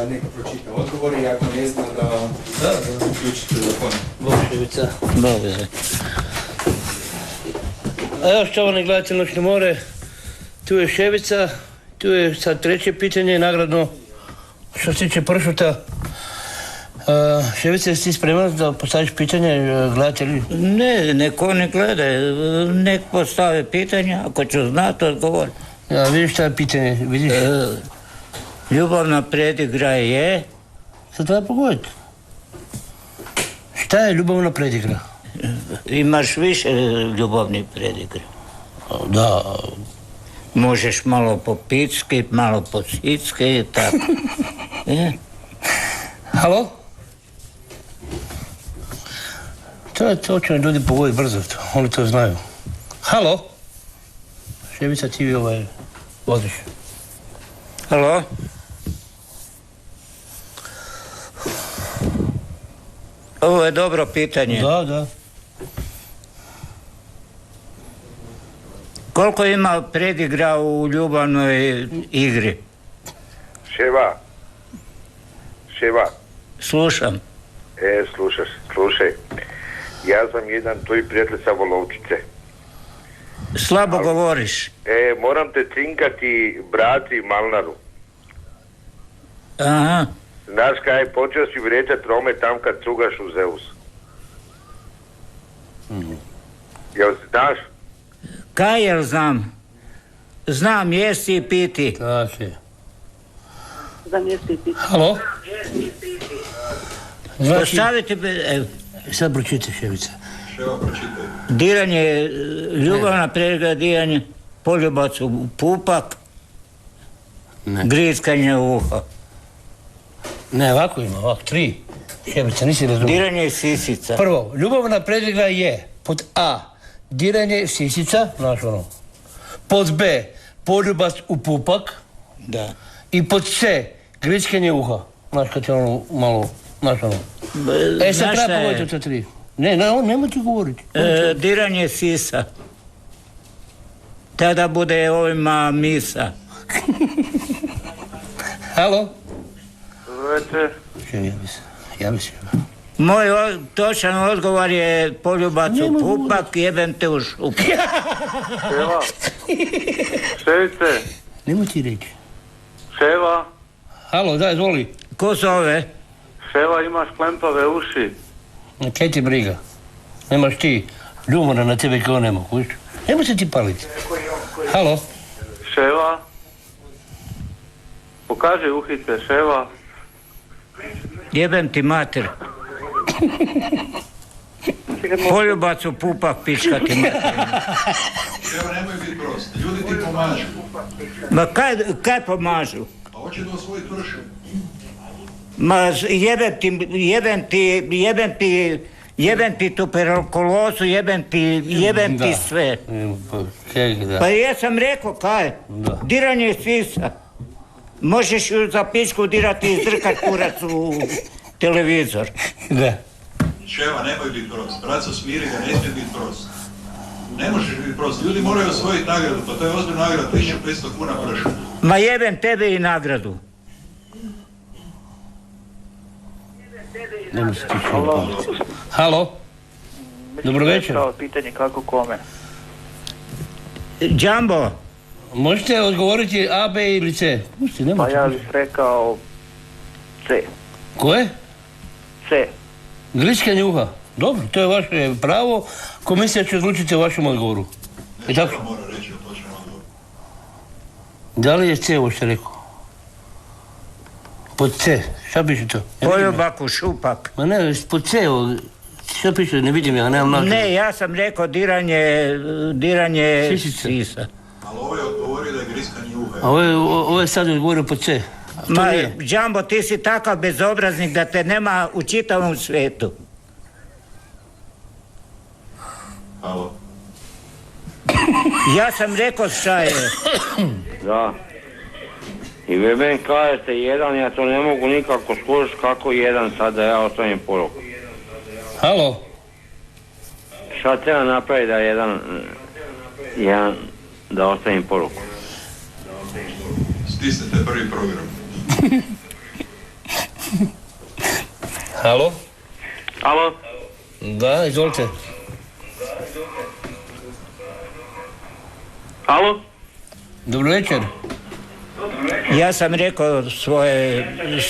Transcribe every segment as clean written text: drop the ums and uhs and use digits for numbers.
neka pročita odgovor i ako ne zna da uključi telefon. Ševica. Dobro. A evo štovani gledatelji Noćne more, tu je Ševica, tu je sad treće pitanje, nagradno što se tiče pršuta. Ševica, jesi ti spreman da postaviš pitanje gledatelji? Ne, neko ne gleda, nek postave pitanje, ako ću znati odgovor. Ja, vidiš šta je pitanje, vidiš? Ljubavna predigra je... Sad treba pogoditi. Šta je ljubavna predigra? Imaš više ljubavnih predigra. Da. Možeš malo popicki, malo posicki i tako. Halo? To će ljudi pogoditi brzo, oni to znaju. Halo? Ševica, ti voziš. Halo? Ovo je dobro pitanje. Da. Koliko ima predigra u ljubavnoj igri? Ševa. Slušam. Slušaj. Ja sam jedan tvoj prijatelj sa Volovčice. Slabo govoriš. Moram te cinkati brati Malnaru. Aha. Znaš kaj, počeo si vrećat Rome tam kad cugaš u Zeus. Jel znaš? Kaj jel znam? Znam, jesti i piti. Tak je. Znam jesti i piti. Halo? Postavite... Sad pročitaj, Ševica. Ševa, pročitaj. Diranje, ljubavna predigra, diranje, poljubac u pupak, grickanje u uho. Ne, ovako ima, ovako, 3. Ševica, nisi razumio. Diranje sisica. Prvo, ljubavna predigra je pod A, diranje sisica, znaš ono. Pod B, poljubac u pupak. Da. I pod C, grickanje uha. Znaš kad je ono malo, znaš ono. Sad treba pogoditi to 3. Ne, nemoj ti govoriti. Diranje sisa. Tada bude ovima misa. Halo? Zovete? Ja bi se. Moj točan odgovor je poljubac u pupak, jebem te u šupak. Ševa? Ševice? Nemoj ti reći. Ševa? Halo, daj, zvoli. Ko zove? Ševa, imaš klempave uši. Kaj ti briga? Nemaš ti ljubomora na tebe kao nema, kuć? Nemoj se ti paliti. Halo? Ševa? Pokaži uhice, Ševa. Jebem ti mater. Poljubac u pupak, pička ti mater. Ševa, nemoj biti prost. Ljudi ti pomažu. Ma kaj pomažu? A hoće da osvoji pršu. Ma jebem ti tuberkulozu, jebem ti sve. Pa jesam rekao, kaj? Diranje sisa. Možeš za pičku dirati i izdrkat kurac u televizor. Da. Ševa, nemoj biti prost. Braco, smiri ga, ne smije biti prost. Ne možeš biti prost. Ljudi moraju osvojiti nagradu, pa to je ozbiljna nagrada, 1500 kuna prša. Ma jebem tebe i nagradu. Nemoj se ti paliti. Halo? Dobro večer. Pitanje kako kome. Džambo. Možete odgovoriti A, B ili C? Pa ja bih rekao C. Koje? C. Grickanje uha. Dobro, to je vaše pravo. Komisija će odlučiti o vašem odgovoru. Ne, Ševa mora reći o točnom odgovoru. Da li je C ovo što je rekao? Pod C, šta piše to? Poljubak u šupak. Ma ne, pod C, šta piše, ne vidim ja, nemam način. Ne, ja sam rekao diranje sisa. Ali ovo je odgovorio da je griskanje uha. A ovo je sad odgovorio pod C. Ma, Džambo, ti si takav bezobraznik da te nema u čitavom svijetu. Halo? Ja sam rekao šta je. Da. I vi meni kažete jedan, ja to ne mogu nikako skužiti kako jedan sad da ja ostavim poruku. Halo? Šta treba napraviti da jedan da ostavim poruku? Stisnete prvi program. Halo? Alo? Da, izvolite. Alo? Dobro večer. Ja sam rekao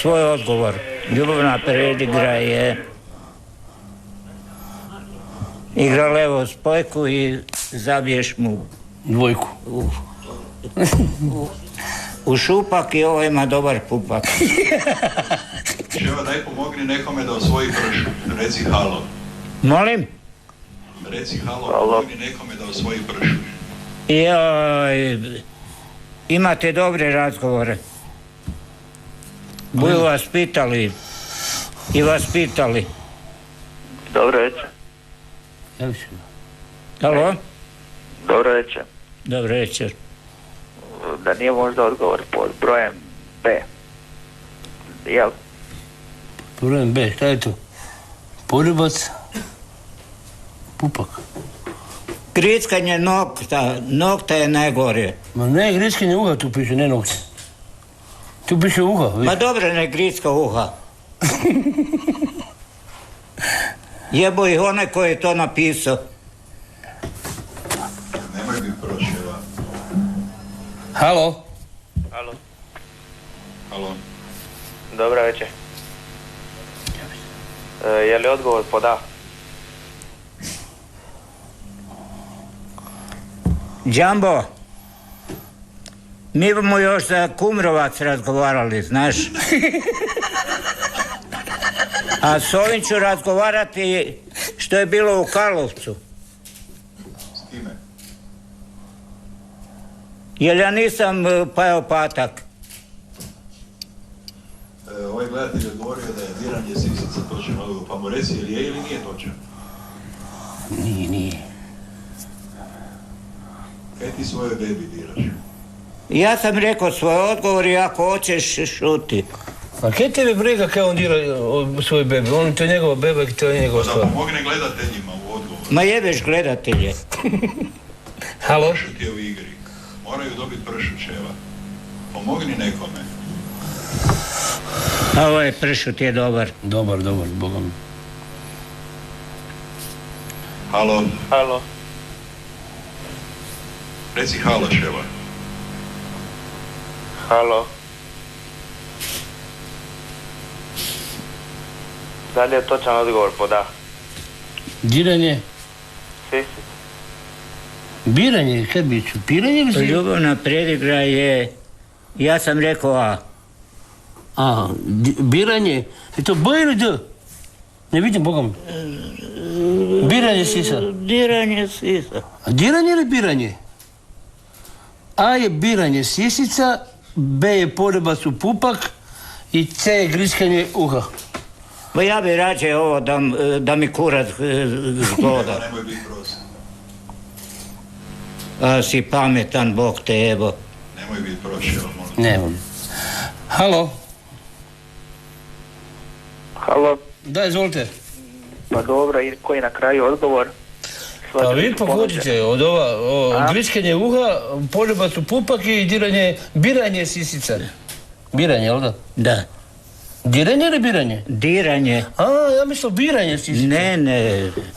svoj odgovor. Ljubavna predigra je igra levo spojku i zabiješ mu Dvojku. u šupak i ovo ima dobar pupak. Ševa, daj pomogni nekome da osvoji pršut. Reci halo. Molim? Reci halo, pomogni nekome da osvoji pršut. Joj, imate dobre razgovore. Budu vas pitali i vas pitali. Dobro večer. Evo se. Halo? Dobro večer. Dobro večer. Da nije možda odgovor pod brojem B. Jel? Brojem B, šta je to? Poljubac, pupak. Grickanje nokta je najgore. Ma ne, grickanje uha tu piše, ne nokta. Tu piše uha. Ma dobro, ne gricka uha. Jebo ih onaj koji je to napisao. Nemoj biti proševa. Halo? Alo? Halo. Dobro večer. Je li odgovor pod A? Džambo, mi bomo još za Kumrovac razgovarali, znaš. A s ovim ću razgovarati što je bilo u Karlovcu. S kime? Jer ja nisam pajao patak. Ovaj gledatelj je odgovorio da je diranje sisica točan odgovor, pa mu reci je li je ili nije točan. Nije. Kaj ti svoje bebi diraš? Ja sam rekao svoj odgovor i ako hoćeš šuti. A kaj tebi briga kaj on dira svoj bebi? On to je njegova beba i to je njegova Da stvar. pomogne gledateljima u odgovoru. Ma jebeš gledatelje. Halo? Pršut je u igri. Moraju dobiti pršut, Ševa. Pomogni nekome. A ovaj pršut je dobar. Dobar, Boga mi. Halo. Alo? Reci halo, Ševa. Halo? Da li je točan odgovor pod A? Diranje, Sisica. biranje, kaj bi ću? Piranje ili si? Ljubavna predigra je, ja sam rekao A. A, biranje, je to B ili D? Ne vidim, Boga mi. Biranje sisa. Diranje sisa. A diranje ili biranje? A je biranje sisica, B je poljubac u pupak i C je griskanje uha. Pa ja bi rađe ovo da mi kurac zgloda. Ševa, nemoj biti prost. A si pametan, Bog te jebo. Nemoj biti prost, Ševa, molim. Nemam. Halo? Halo? Da, izvolite. Pa dobro, i koji je na kraju odgovor? Pa vi pohodite od ova, griskanje uha, poljubac u pupak i biranje sisica. Biranje, jel da? Da. Diranje ili biranje? Diranje. A, ja mislim biranje sisica. Ne.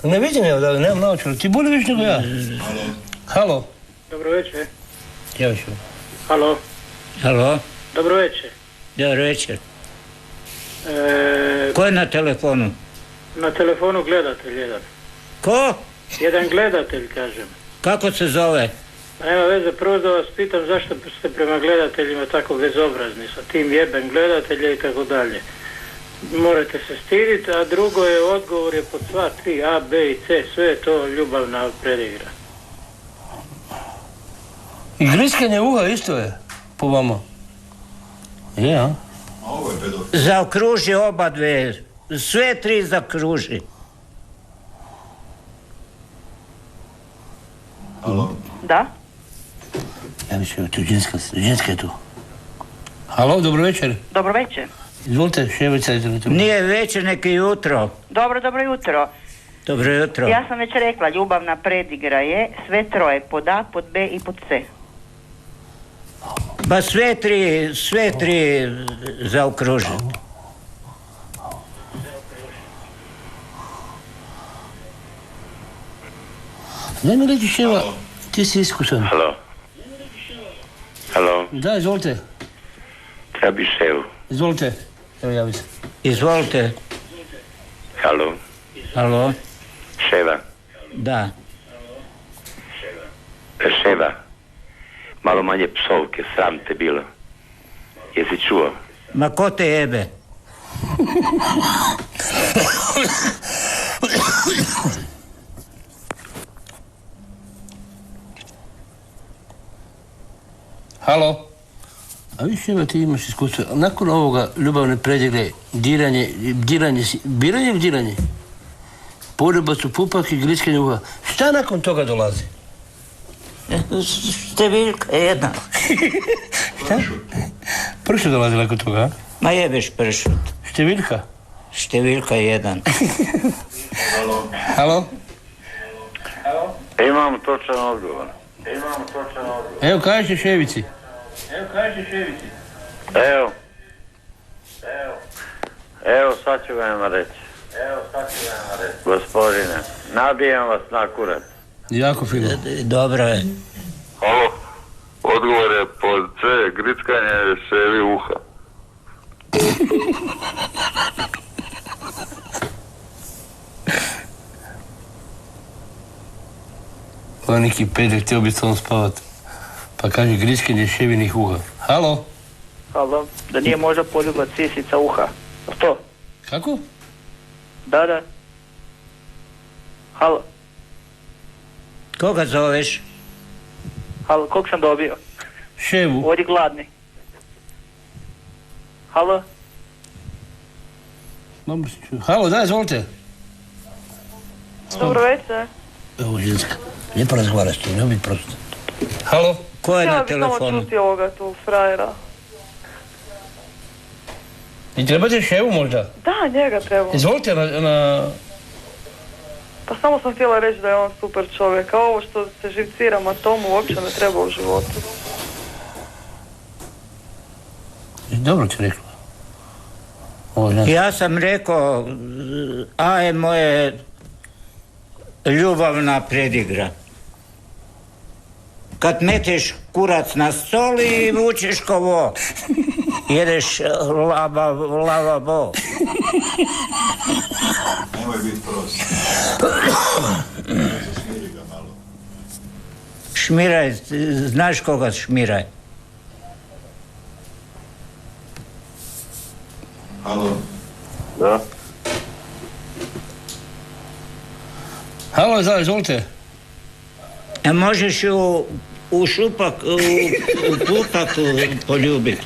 Ne vidim ja da nemam naočara. Ti bolje viš nego ja. Halo. Halo? Dobro večer. Ja ću. Halo. Halo? Dobro večer. Dobar večer. Ko je na telefonu? Na telefonu gledatelj jedan. Ko? Jedan gledatelj, kažem. Kako se zove? Nema veze, prvo da vas pitam zašto ste prema gledateljima tako bezobrazni, sa tim jebem gledatelja i tako dalje. Morate se stiditi, a drugo je, odgovor je pod sva tri, A, B i C, sve je to ljubavna predigra. I griskanje uha isto je, po vama. Je, a? A ovo je pedofil. Zaokruži oba dve. Sve tri zakruži. Halo. Da? Ja mislim, tu ženska je tu. Halo, dobro večer. Dobro večer. Izvolite, Ševica, izvolite. Nije večer, neki jutro. Dobro jutro. Dobro jutro. Ja sam već rekla, ljubavna predigra je sve troje, pod A, pod B i pod C. Pa sve tri zaokruži. Ne mi reći Ševa, ti si iskusan. Halo. Halo. Da, izvolite. Treba ševu. Izvolite. Evo javi se. Izvolite. Halo. Alo? Ševa. Da. Ševa. Malo manje psovke, sram te bilo. Jesi čuo? Ma ko te jebe? Halo? A viš Ševa, ti imaš iskustvo. Nakon ovoga ljubavne predigre, biranje ili diranje? Poljubac u pupak i griskanje uha. Šta nakon toga dolazi? Številjka jedna. Šta? Pršut dolazi nakon toga, a? Ma jebeš pršut. Številjka? Številjka jedan. Halo? Imam točan odgovor. Evo, kažeš Ševici. Evo, sad ću vam reći. Gospodine, nabijem vas na kurac. Jako fino. Dobro je. Halo, odgovor je pod C, grickanje ševi uha. Ovo neki pedek, htio bi s tom spavat. Pa kaže griskanje ševinih uha. Halo? Halo, da nije možda poljubac sisica uha. Što? Kako? Da. Halo, Koga zoveš? halo, kog sam dobio? Ševu. Ovdje gladni. Halo, Dobro se čuje. Halo, da, izvolite. Dobro večer. Evo, ženska. Lijepo razgovaraš tu, ne biti prosto. Halo? Ko je na Htjela bi samo telefonu? čuti ovoga tu frajera. I trebate Ševu možda? Da, njega treba. Izvolite na... Pa samo sam htjela reći da je on super čovjek. A ovo što se živcirama tomu uopće ne treba u životu. Dobro ti rekla. Ovo, znači. Ja sam rekao, A je moje ljubavna predigra. Kad meteš kurac na stol i vučeš ko vo. Jedeš lava bo. Nemoj biti prost. Smiri ga malo. Šmiraj, znaš koga šmiraj? Halo. Da. Halo, da, izvolite. A možeš u šupak, u pupak poljubiti.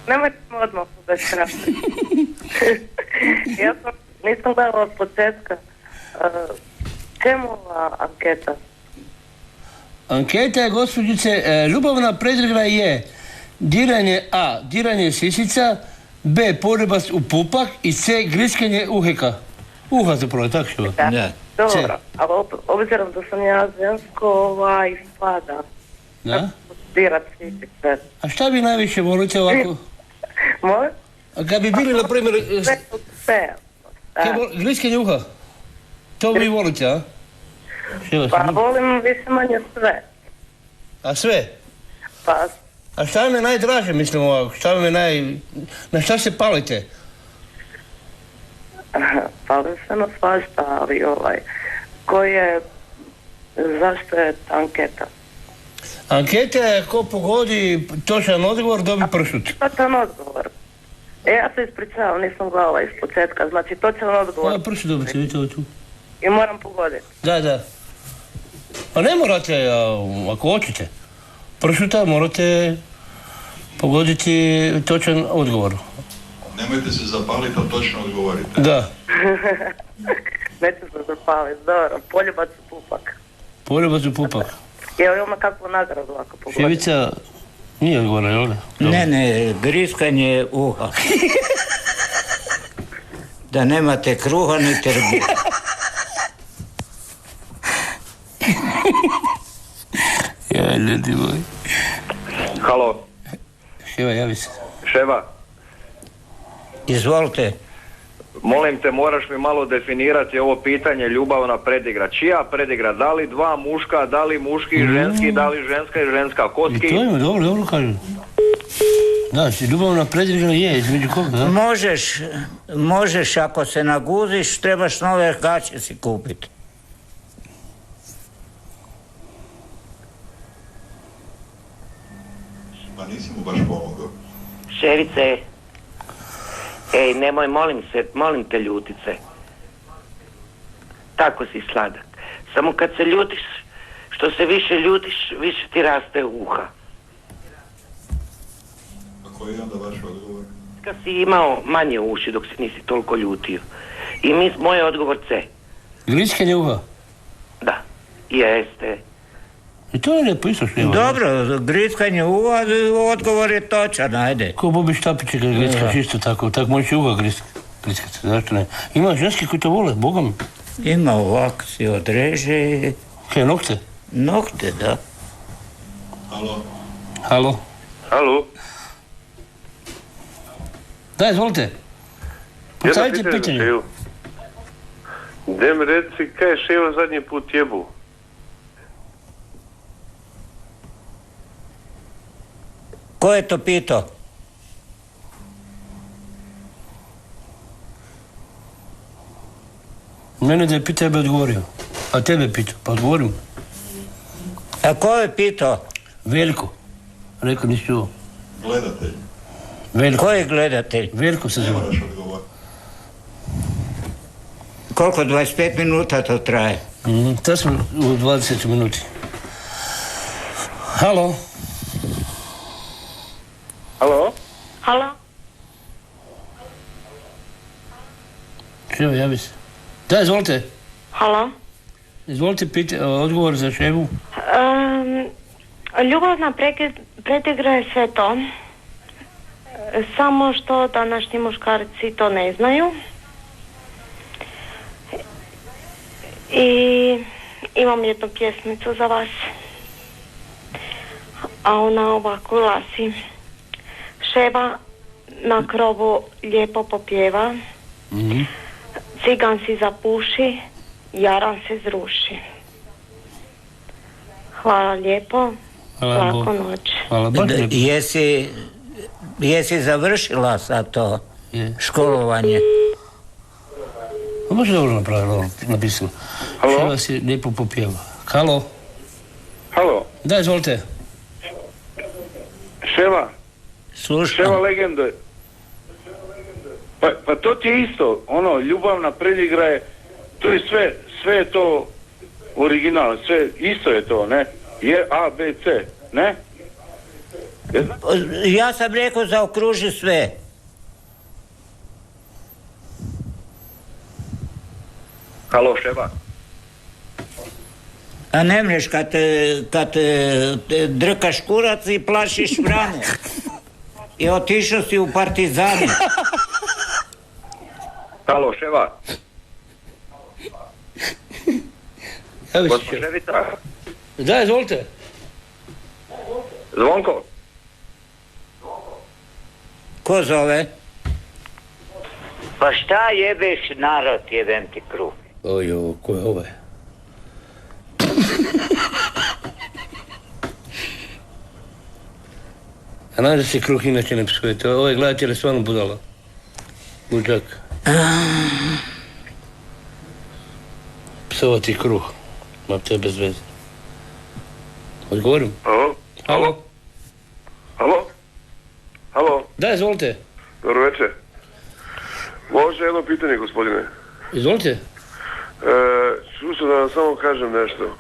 Nemojte me odmah bezkrati. Ja nisam gledala od početka. Čemu ova anketa? Anketa je, gospođice, ljubavna predigra je diranje A, diranje sisica, B, poljubac u pupak i C, griskanje uheka. Uha zapravo, tako što? Da. Dobro, ali obzirom da sam ja žensko, ispada. Da? Dirat sisice. A šta vi najviše volite ovako? Molim? A kad bi bili, na primjer, Sve. griskanje uha? To vi volite, a? Pa volim više manje sve. A sve? Pa A šta vam je najdraže, mislim ovako? Šta vam je na šta se palite? palim se na svašta, ali zašto je anketa? Anketa je ko pogodi točan odgovor, dobi pršut. Točan odgovor. Ja se ispričavam, nisam gledala iz početka, znači točan odgovor. Ovo pršut dobiti, vidite ovo tu. I moram pogoditi. Da. Pa ne morate, ako hoćete pršuta, morate pogoditi točan odgovor. Nemojte se zapaliti, ali točno odgovorite. Da. Neću se zapaliti, dobro. Poljubac u pupak. Poljubac u pupak. Evo ima kakvu nagradu ako pogodite. Ševica nije odgovora, jel da? Ne, griskanje uha. Da nemate kruha ni trbuha. Ja, ljudi moji. Halo, Ševa, javi se. Ševa. Izvolite. Molim te, moraš mi malo definirati ovo pitanje ljubavna predigra. Čija predigra? Da li dva muška, da li muški i ženski, da li ženska i ženska? Kotki? I to ima, dobro kažem. Znači, ljubavna predigra je, između koga, da? Možeš, ako se naguziš, trebaš nove gaće si kupiti. Pa nisi mu baš pomogao. Ševice, ej, nemoj, molim te, ljutit se. Tako si sladak. Samo kad se ljutiš, što se više ljutiš, više ti raste uha. A koji je onda vaš odgovor? Kad si imao manje uši dok se nisi toliko ljutio. I moj odgovor C. Grickanje uha? Da, jeste. I to je lijepo, isto što ima. Dobro, grickanje uha, odgovor je točan, ajde. Ko Bobi Štapiće kad grickaš isto tako možeš i uha grickati, zašto ne? Ima ženski koji to vole, Boga mi. Ima ovako si odreže. Kaj, nokte? Nokte, da. Halo? Da, izvolite. Postavite pitanje. Dem reci, kaj je Ševa zadnji put jebu? Ko je to pitao? Mene da je pitao, ja bi odgovorio. A tebe pitao, pa odgovorim. A ko je pitao? Veljko. Rekao, nisi čuo. Gledatelj. Veljko. Ko je gledatelj? Veljko se zove. Koliko? 25 minuta to traje? To smo u 20 minuti. Halo? Halo? Ševa, javi se. Da, izvolite. Halo? Izvolite, odgovor za Ševu. Ljubavna predigra je sve to. Samo što današnji muškarci to ne znaju. I imam jednu pjesmicu za vas. A ona ovako glasi. Ševa na krovu lijepo popjeva. Cigan si zapuši, jaran se zruši. Hvala lijepo. Laku noć. Hvala, baš lijepo. Jesi završila sad to školovanje? Baš dobro napravila, napisala. Ševa si lijepo popjeva. Halo? Da, izvolite. Ševa? Slušam. Ševa legende. Pa to ti je isto, ljubavna predigra je, to je sve je to original, sve isto je to, ne? Je A, B, C, ne? Ja sam rekao zaokruži sve. Halo, Ševa? A ne mreš kad drkaš kurac i plašiš vranu. I otišao si u Partizani. Halo, Ševa? Gospođa Ševica? Da, izvolite. Zvonko? Ko zove? Pa šta jebeš narod, jebem ti kruh? Ojo, ko je ovaj? A znaš da se kruh inače ne psujete. Ovaj gledatelj je stvarno budala. Buđak. Psovati kruh. Ma to je bez veze. Odgovorim? Halo? Da, izvolite. Dobro večer. Može jedno pitanje, gospodine? Izvolite. Čuo da vam samo kažem nešto.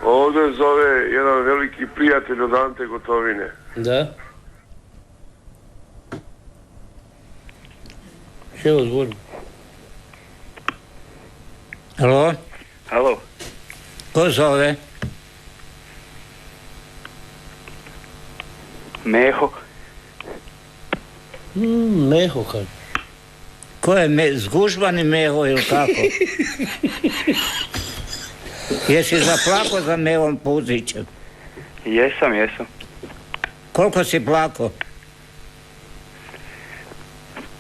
Ovdje zove jedan veliki prijatelj od Ante Gotovine. Da. Evo, odgovorim. Halo? Ko zove? Meho. Meho, kaže. Ko je zgužvani Meho ili kako? Jesi zaplako za Mehom Puzićem? Jesam. Koliko si plako?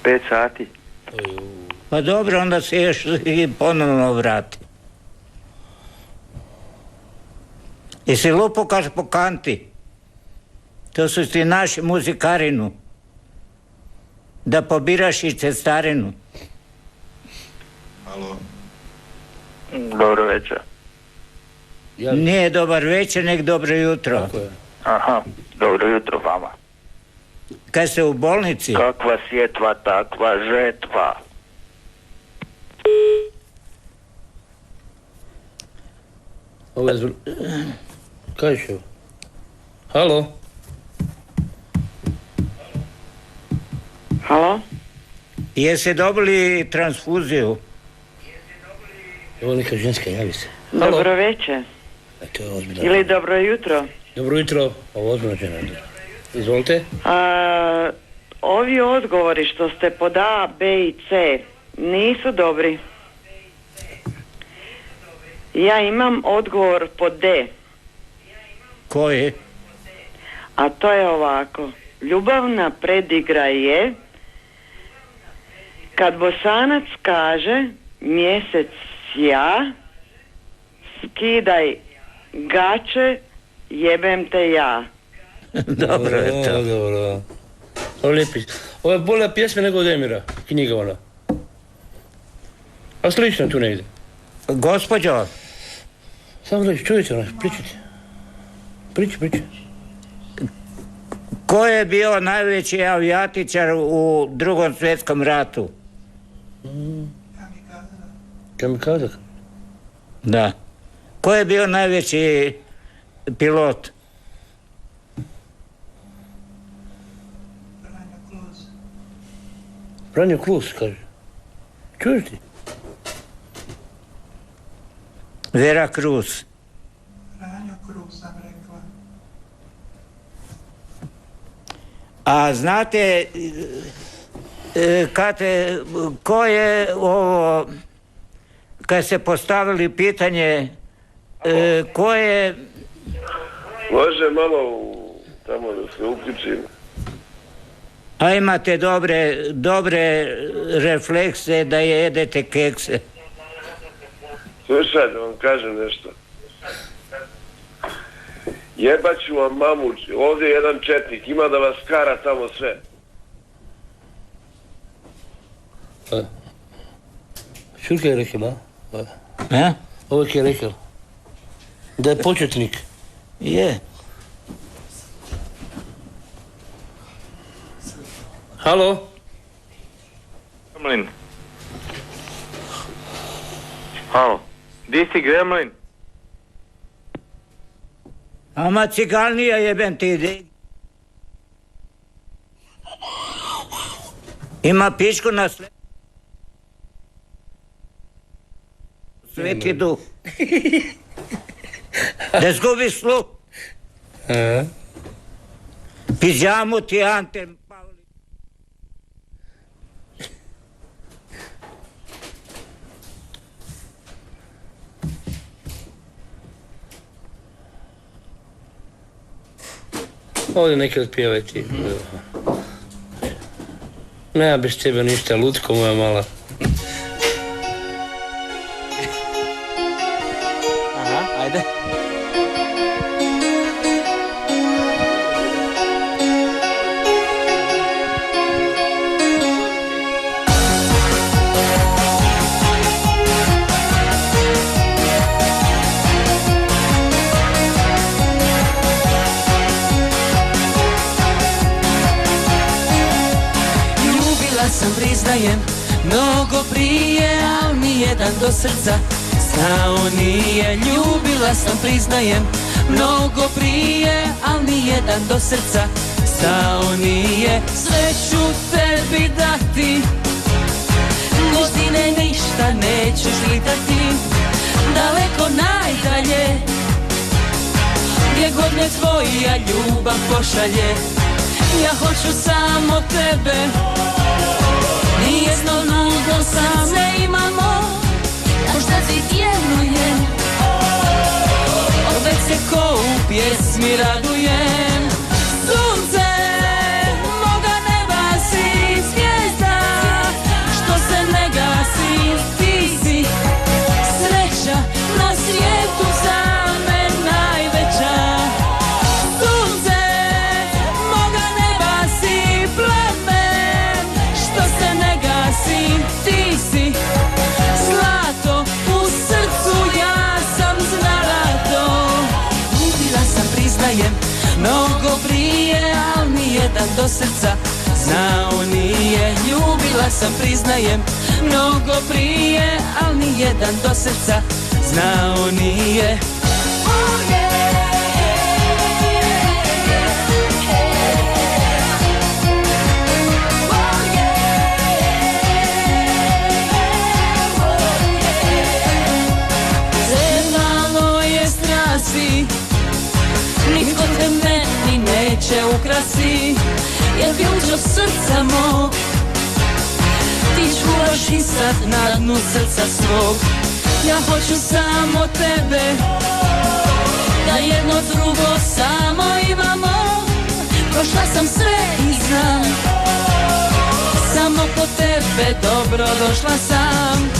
5 sati. Pa dobro, onda se još i ponovno vrati. Jesi lupo kaš po kanti? To su ti naši muzikarinu. Da pobiraš i cestarinu. Halo. Dobro večer. Nije dobar večer, nek dobro jutro. Aha, dobro jutro vama. Kaj ste u bolnici? Kakva sjetva, takva žetva. Ovo je kaj će ovo? Halo? Halo? Jeste dobili transfuziju? Evo neka ženska, javi se. Halo? Dobro večer. To je ozbiljno. Ili dobro jutro. Dobro jutro, ovo ozbiljno žena. Izvolite. Ovi odgovori što ste pod A, B i C nisu dobri. Ja imam odgovor pod D. Koji? A to je ovako. Ljubavna predigra je kad Bosanac kaže mjesec ja, skidaj gače, jebem te ja. Dobro je to. Dobro. Ovo je bolja pjesma nego od Emira, knjiga ona. A slično tu negdje. Gospođo. Samo reći, čujete ona, pričajte. Priči. Ko je bio najveći avijatičar u Drugom svjetskom ratu? Kamikaze? Da. Ko je bio najveći pilot? Franjo Klus, kaže. Čuješ ti? Vera Cruz. Franjo Cruz sam rekla. A znate, ko je ovo, kad se postavili pitanje, ko je... Može malo tamo da se uključim. A imate dobre reflekse da jedete kekse. Slušaj, da vam kažem nešto. Jebat ću vam mamu, ovdje je jedan četnik, ima da vas kara tamo sve. Šurka je rekao, a? Ovo je rekao. Da je početnik. Je. Halo? Gremlin. Halo. Di si Gremlin? Ama cigalnija jebem ti. Ima pičku na sveti duh. Da zgubiš sluh. Pižamu ti Ante Pavlić. Ovdje neki otpjevajte. Nema bez tebe ništa, lutko moja mala. Aha, ajde. Sam priznajem, mnogo prije, al mi jedan do srca stao nije. Ljubila sam, priznajem, mnogo prije, al mi jedan do srca stao nije. Sve ću tebi dati, godine ništa nećeš litati, daleko najdalje, gdje god me tvoja ljubav pošalje. Ja hoću samo tebe, nijedno nudo sam ne imamo, možda ti djelujem, već se ko u pjesmi radujem. Sunce moga neba si, zvijezda što se ne gasi. ti si zlato u srcu, ja sam znala to. Ljubila sam, priznajem, mnogo prije, al nijedan do srca znao nije. Ljubila sam, priznajem, mnogo prije, al nijedan do srca znao nije. Zemalo je strasti, nitko te meni neće ukrasti, jer ključ srca mog ti čuvaš i sad na dnu srca svog. Ja hoću samo tebe, da jedno drugo samo imamo. Prošla sam sve i znam, samo po tebe dobro došla sam.